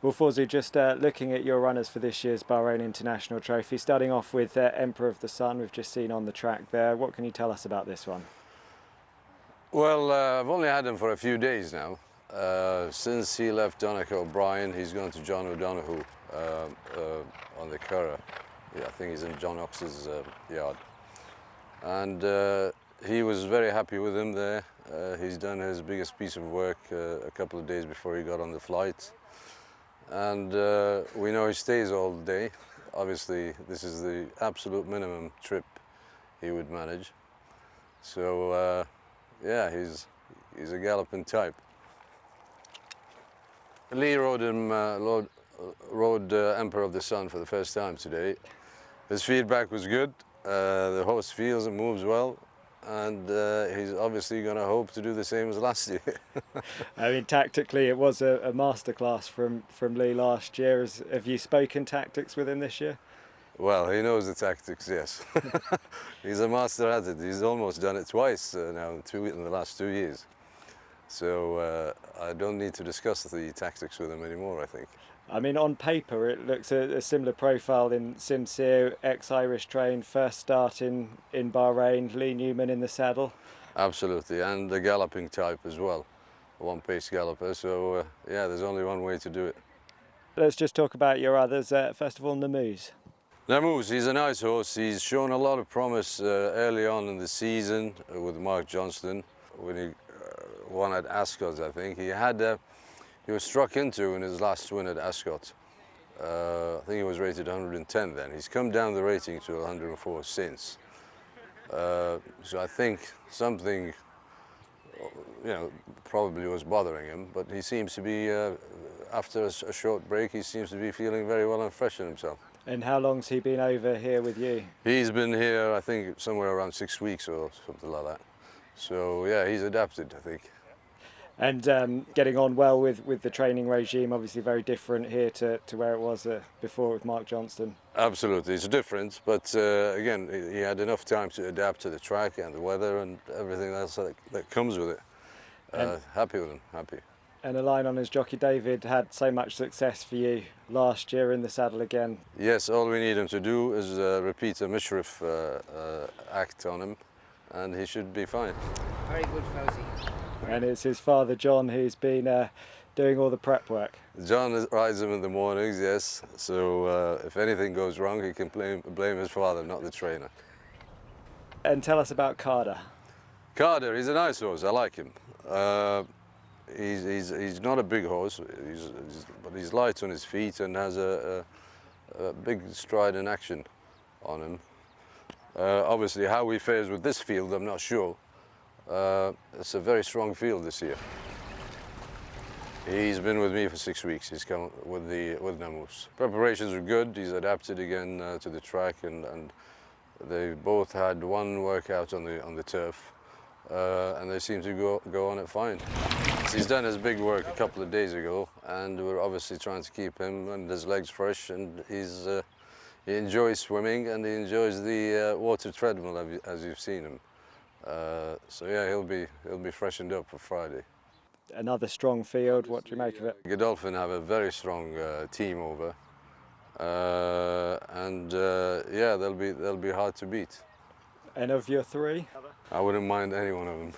Well, Fawzi, just looking at your runners for this year's Bahrain International Trophy, starting off with Emperor of the Sun, we've just seen on the track there. What can you tell us about this one? Well, I've only had him for a few days now. Since he left Donegal O'Brien, he's gone to John O'Donoghue on the Qaader. Yeah, I think he's in John Ox's yard. And he was very happy with him there. He's done his biggest piece of work a couple of days before he got on the flight. And we know he stays all day. Obviously, this is the absolute minimum trip he would manage. So, yeah, he's a galloping type. Lee rode Emperor of the Sun for the first time today. His feedback was good. The horse feels and moves well. And he's obviously going to hope to do the same as last year. I mean, tactically, it was a masterclass from Lee last year. Have you spoken tactics with him this year? Well, he knows the tactics, yes. He's a master at it. He's almost done it twice now in the last 2 years. So I don't need to discuss the tactics with him anymore, I think. I mean, on paper, it looks a similar profile in Simsir, ex-Irish trained, first start in Bahrain, Lee Newman in the saddle. Absolutely, and a galloping type as well, a one-pace galloper. So, yeah, there's only one way to do it. Let's just talk about your others. First of all, Naamoos. Naamoos, he's a nice horse. He's shown a lot of promise early on in the season with Mark Johnston when he won at Ascot, I think. He was struck into in his last win at Ascot. I think he was rated 110 then. He's come down the rating to 104 since. So I think something, probably was bothering him, but he seems to be, after a short break, he seems to be feeling very well and fresh in himself. And how long's he been over here with you? He's been here, I think, somewhere around 6 weeks or something like that. So yeah, he's adapted, I think. And getting on well with the training regime, obviously very different here to where it was before with Mark Johnston. Absolutely, it's different, but again, he had enough time to adapt to the track and the weather and everything else that comes with it. Happy with him, happy. And a line on his jockey, David, had so much success for you last year in the saddle again. Yes, all we need him to do is repeat a Mishrif act on him, and he should be fine. Very good, Fawzi. And it's his father, John, who's been doing all the prep work. John rides him in the mornings, yes. So if anything goes wrong, he can blame his father, not the trainer. And tell us about Qaader. Qaader, he's a nice horse. I like him. He's not a big horse, but he's light on his feet and has a big stride and action on him. Obviously, how he fares with this field, I'm not sure. It's a very strong field this year. He's been with me for 6 weeks. He's come with Naamoos. Preparations are good. He's adapted again to the track, and they both had one workout on the turf, and they seem to go on it fine. He's done his big work a couple of days ago, and we're obviously trying to keep him and his legs fresh. And he enjoys swimming, and he enjoys the water treadmill as you've seen him. So yeah, he'll be freshened up for Friday. Another strong field. What do you make of it? Godolphin have a very strong team over, and yeah, they'll be hard to beat. And of your three? I wouldn't mind any one of them.